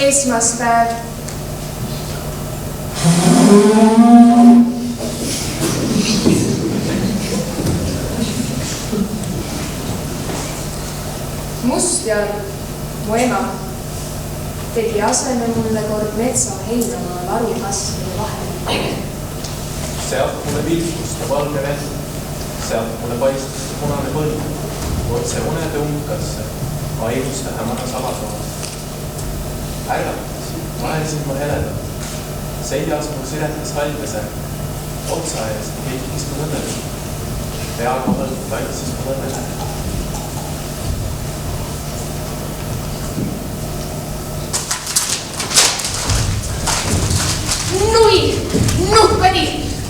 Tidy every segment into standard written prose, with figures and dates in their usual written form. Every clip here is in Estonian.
Esmaspäev. Mustjalg, mu ema, tegi aseme mulle kord metsa heinamaa larukasvide vahel. Sealt mulle vilkus ta valge vett, sealt mulle paistis ta punane põld, otse unede umkasse, ailusta hämara salasoos. Ärgatas, vahesin ma heledalt. Seljas mul siretas halbese, otsa eest hetkis mu õnnel. Peakohalt kaitsis mu õnnele. Nui, nuhkadi,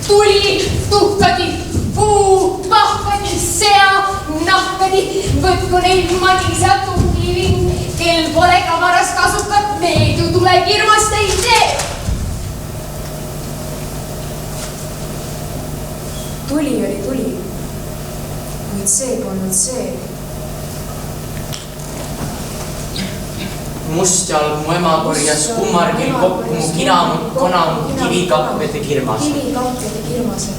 tuli, tuhkadi, puu, pahkadi, sea, nahkadi, võtku neid manisa tuhliving, kel pole kamaras kasukat, need ju tule kirmast ei tee. Tuli oli tuli, kuid see polnud see. Mustjalg mu ema korjas kummargil kokku mu kinamut, konamut, kivikappede kirmased. Kivikappede kirmased.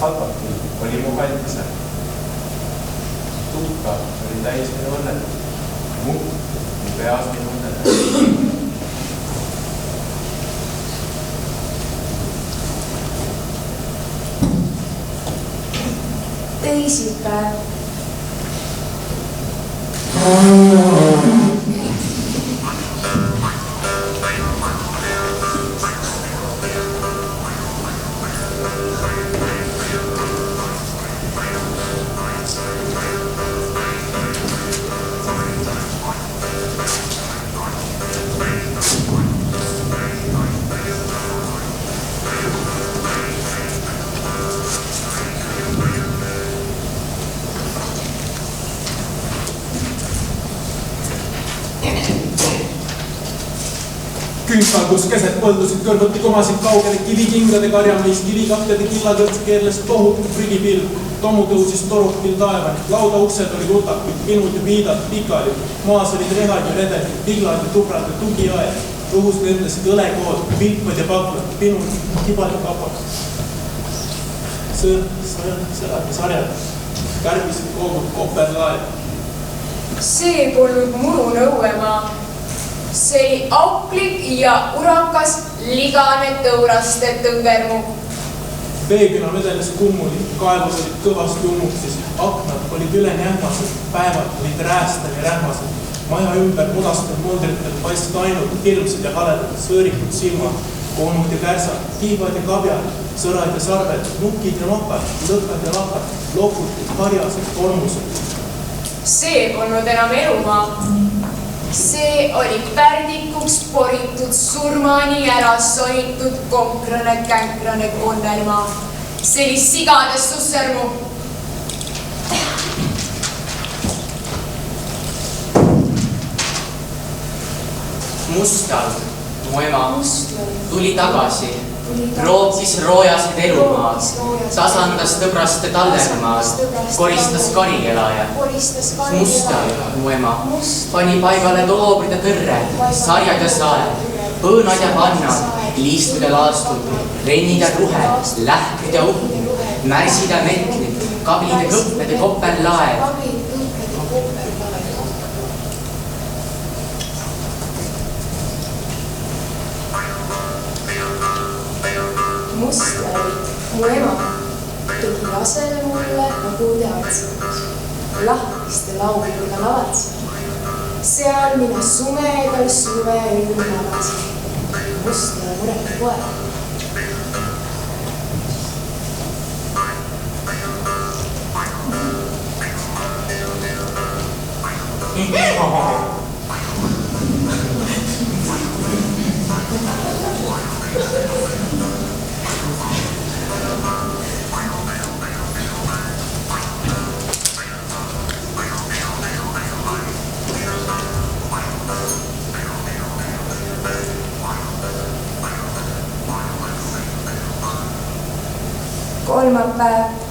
Halvati oli mu kalkse. Tuhka oli täis minu õnned. Muht mu peas minu õnned. Teisipäev. Künkalgus keset põldusid kõrvuti komasid kaugele kivikingade karjameis, kivikappede killakõrts keerles tohutu prügipilv. Tomu tõusis torupil taevani, lauda uksed oli rutakud, pinud ja viidad pikali. Maas olid rehad ja reded, piglad ja tubrad ja tugiaed. Õhus lendasid õlekood, vilpad ja paklad, pinud, kibad ja kapad. Sõrad ja sarjad, kärbisid koogud koperlaed. See polnud muru nõuemaa. See oli auklik ja urakas ligane tõuraste tõngermu. Veeküna vedeles kummuli, kaevud olid kõvasti ummuksis, aknad olid üleni ähmased, päevad olid räästel ja rähmased. Maja ümber mudastel muldritel paistsid ainult hirmsad ja haledad, sõõrikud silmad, koonud ja kärsad, tiibad ja kabjad, sõrad ja sarved, nukid ja nokad, lõkad ja lakad, lokud, harjased, kormused. See polnud enam elumaa. See oli pärdikuks poritud, surmani ära sonitud, konkrane, känkrane konnermaa. See oli sigadest sussermu. Mustjalg, mu ema, tuli tagasi, roopis roojased elumaad, tasandas tõbraste tallermaad, koristas karikelaja. Mustjalg, mu ema, pani paigale toobrid ja tõrred, sarjad ja saed, põõnad ja pannad, liistud ja laastud, rennid ja ruhed, lähkrid ja uhkud, märsid ja metlid, kablid ja kõpped ja koperlaed. Mustjalg, mu ema, tegi asele mulle nagu teadsikus, lahkiste lauludega lavatsin. Seal mina sumedal suve ülmalasin, mustjale mureka poeg. Kolmapäev.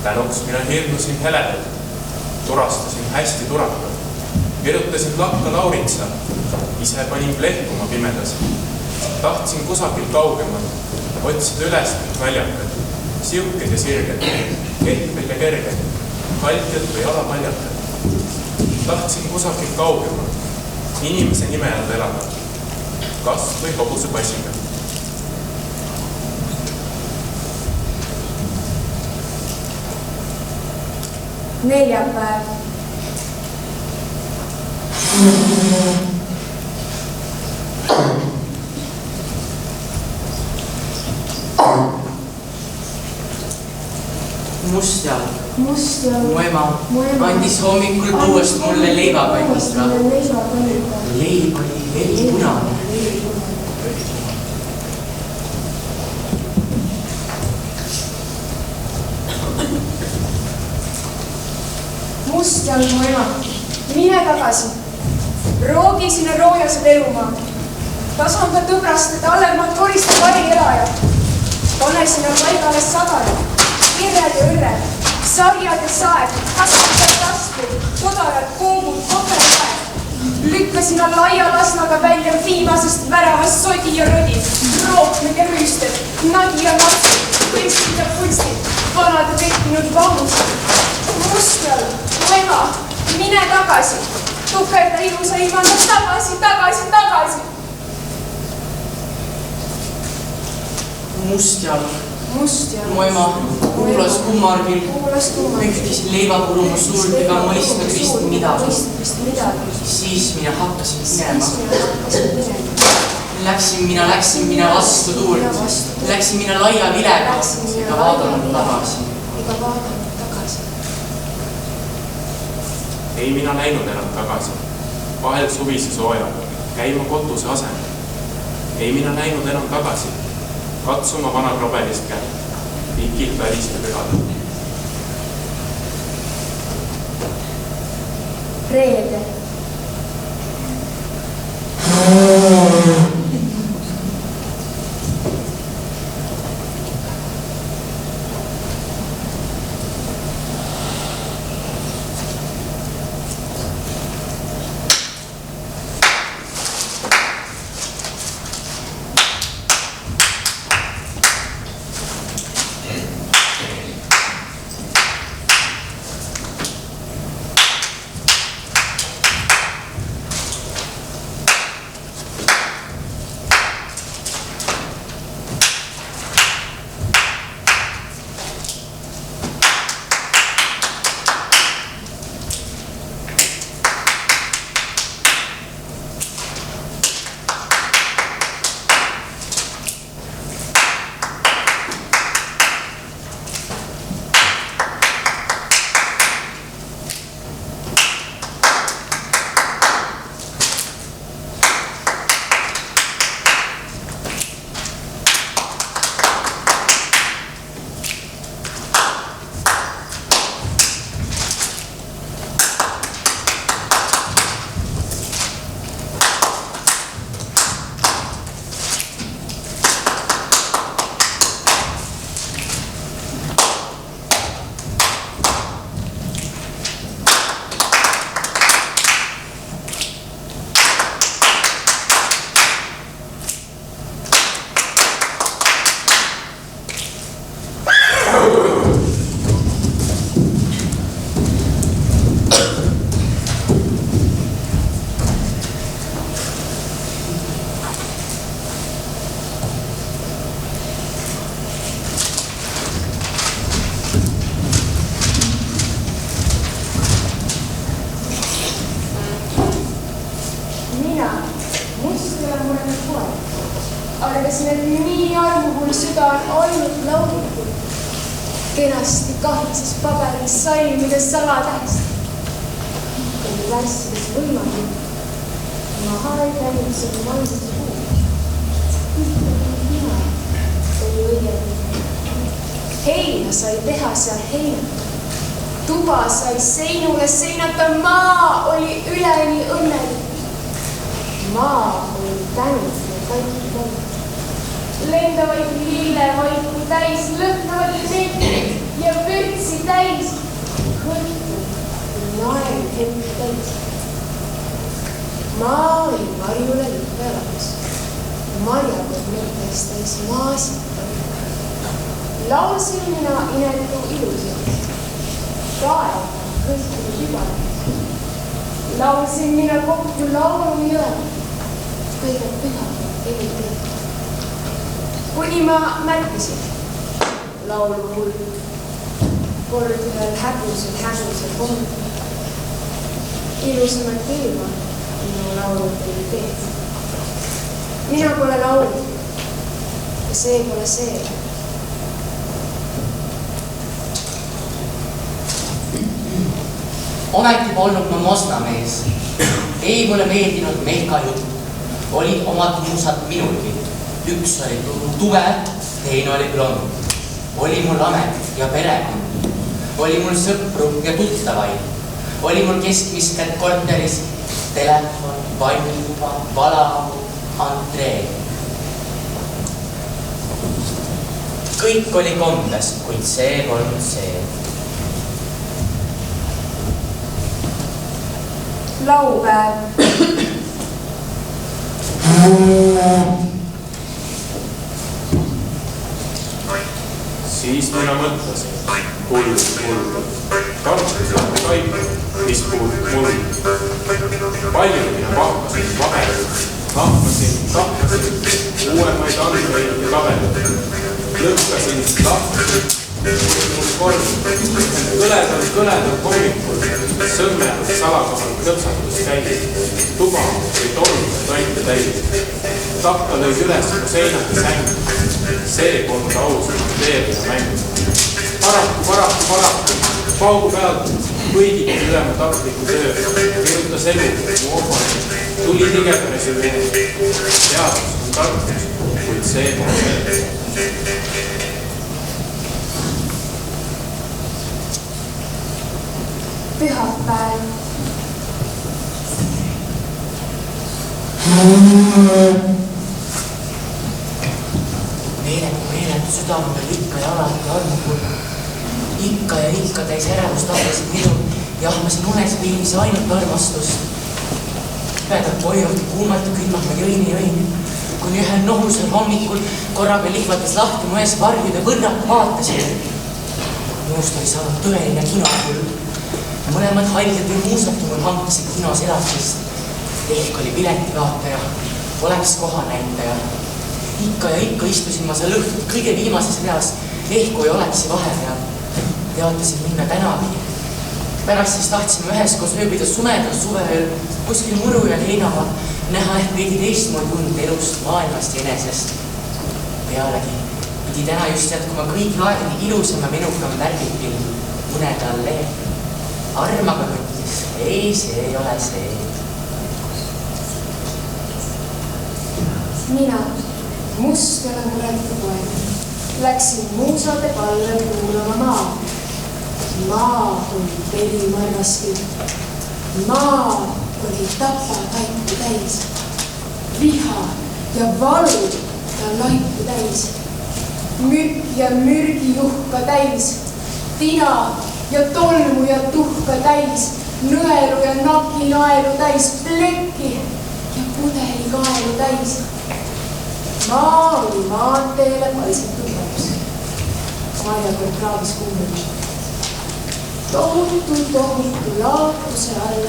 Tänuks mina hirmusin heledalt, turastasin hästi turakalt, virutasin lakka lauritsa, ise panin plehkuma pimedas. Tahtsin kusagil kaugemal, otsida üles naljakad, siuked ja sirged, kehvel ja kerged, kaltjad või alamaljakad. Tahtsin kusagil kaugemal, inimese nime all elada, kas või hobuse passiga. Neljapäev. Mustjalg. Mustjalg. Mu ema andis hommikul tuuest mulle leivakandist raha. Leib oli veripunane. Mustjalg, mu ema, mine tagasi. Roogi sinna roojased elumaa. Tasanda tõbraste tallemad korista kari elaja. Pane sinna paigale sagad, kirjad ja õrred, sarjad ja saed, kasvatajad taskud, kodarad, koogud, koperkäed. Lükka sinna laia lasnaga välja viimasest väravast sodi ja rõdi, roopmed ja rüüsted, nagi ja napsud, kunstid ja kunstid, vanad ja tekkinud vahused. Mustjalg, mu ema, mine tagasi. Tukerda ilusa ilmanda tagasi, tagasi, tagasi. Mustjalg. Mustjalg. Mu ema kuulas kummargil, pühkis leivapuru mu suult ega mõistnud vist midagi. Siis mina hakkasin minema. Läksin mina vastu tuult. Läksin mina laia vilega ega vaadanud tagasi. Ei mina läinud enam tagasi, vahel suvise sooja, käima koduse asemel. Ei mina läinud enam tagasi, katsuma vana krobelist kätt, pikilt väliste pühada. Reede. süda on olnud laulikul. Kenasti kahises paberis salmides salatähest. Kui värssides võimalik, maha ei käinud selle mandus puu. Mina oli õigemini. Heina sai teha seal heinata. Tuba sai seinule seinata, maa oli üleni õnnelik. Maa oli tänud ja kaiku tänud. Lendavaid lillevaiku täis, lõhnavad lehtrid ja vürtsi täis. Kõltu naeru hetki täis. Maa oli Marjule lõppe laps. Marjakord mõttes täis maasita. Laulsin mina inetu ilusalt. Kaeva kõltu sügavat. Laulsin mina kokku laulu jõe. Kõige pühama ei tee. Kuni ma märkisin laulu hull. Kord ühel hägusel hommikul. Ilusamalt ilma minu laulud ei teed. Mina pole laulu ja see pole see. Ometi polnud ma Mosna mees. Ei mulle meeldinud mehka jutt. Olid omad muusad minulgi. Üks oli tugev, teine oli blond. Oli mul amet ja perekond. Oli mul sõpru ja tuttavaid. Oli mul keskmiskätt korteris, telefon, vannituba, valamu, antree. Kõik oli kombes, kuid see polnud see. Laupäev. Siis mina mõtlesin, hull. Kartusin kaiku, mis puhub mul. Palju mina vahkasin vahelit. Tahmasin uuemaid andmeid ja kabelit. Lõhkasin lahti. Mul kord kõledal hommikul sõmmel salakahal klõpsatus käis. Tuba või tolmud tante täis. Takka lõid üles mu seinati säng. See polnud aus teeline mäng. Paraku. Paugu pealt võidid ülema tahtliku töö. Kirjutas elu mu omanik. Tuli tigepäris üle. Teadus on tarkus, kuid see pole see. Pühapäev. Meeletu südamel ikka ja alati armukul. Ikka ja ikka täis ärevust arvasid minu ja ahmasin unes viimisi ainult armastust. Pidedalt hoiavad kuumalt ja külmalt ma jõin, kuni ühel nohusel hommikul korraga lihvates lahti mu ees varjude võrrata vaatasin. Minust oli saanud tõeline kinokull. Mõlemad haiged või muusatumad hankisid kinos elatist. Ehk oli piletivaataja, oleks kohanäitaja. Ikka ja ikka istusin ma seal õhtut kõige viimases reas, ehk kui oleksi vahepeal. Teatasin minna tänavini. Pärast siis tahtsime üheskoos ööbida sumedal suveööl kuskil muru ja leinamaal, näha ehk veidi teistmoodi und elust, maailmast ja enesest. Pealegi pidi täna just jätkuma kõik aegni ilusam ja menukam värgipilm, unedal leeb. Armaga mõtles, ei, see ei ole see. Mina, must ja muretu poeg, läksin muusade palvel kuulama maa. Maa oli pelimarraski. Maa oli tapakaiku täis. Viha ja valu ja laiku täis. Mürk ja mürgijuhka täis. Tina ja tolmu ja tuhka täis, nõelu ja nakinaelu täis, plekki ja pudelikaelu täis. Maa oli maanteele paisatud laps. Marjakord kraavis kummel. Tohutu laotuse all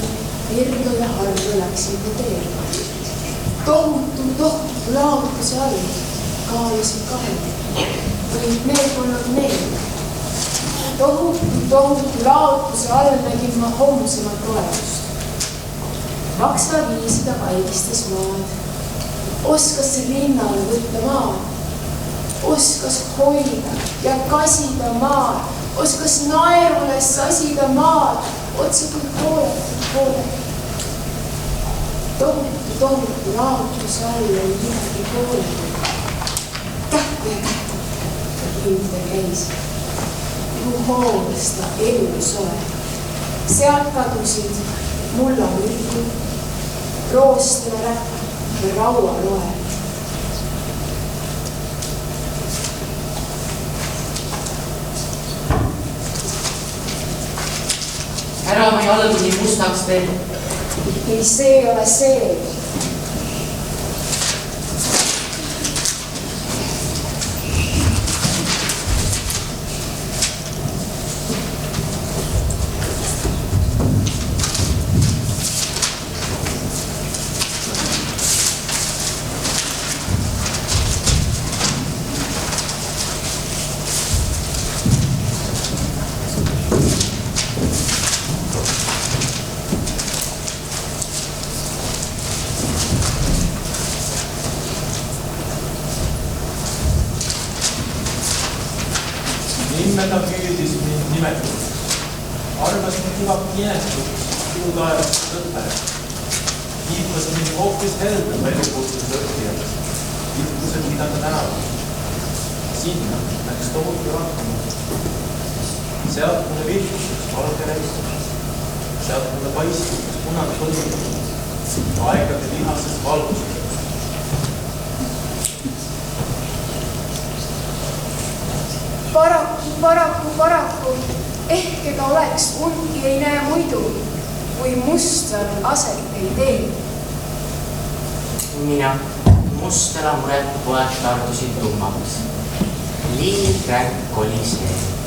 Virdu ja Harju läksid mu teele. Tohutu laotuse all kaalasid kahel. Võid need polnud need. Tohutu laotuse all nägin ma homsemat olevust. Maksva viisida paigistas maad. Oskas rinnale võtta maa. oskas hoida ja kasida maad, oskas naerules sasida maad, otse kui hooletud. Tohutu rahutluse all oli midagi hooletud. Kähku ja hinde käis. Mu hooles ta elusoe. Sealt kadusid mullamürgu, roostele ja raualoe. Ära ma jalgu nii mustaks veel. Ei see ole see. Ta püüdis mind nimetada. Arvas mind igati inestuks, tuutaevast tõttere. Kiipas mind hoopis heldem elukutsuse õppijaks. Kiitused, mida ta tänavad. Sinna läks tohutu rahvamuu. Sealt mulle vilkuseks valge reis. Sealt mulle paistis punane põlv. Aegade lihases valguseks. Paraku, ehk ega oleks unki ei näe muidu, kui mustval aset ei tee. Mina mustela muret poed tardusid tummaks. Liiv ränk oli see.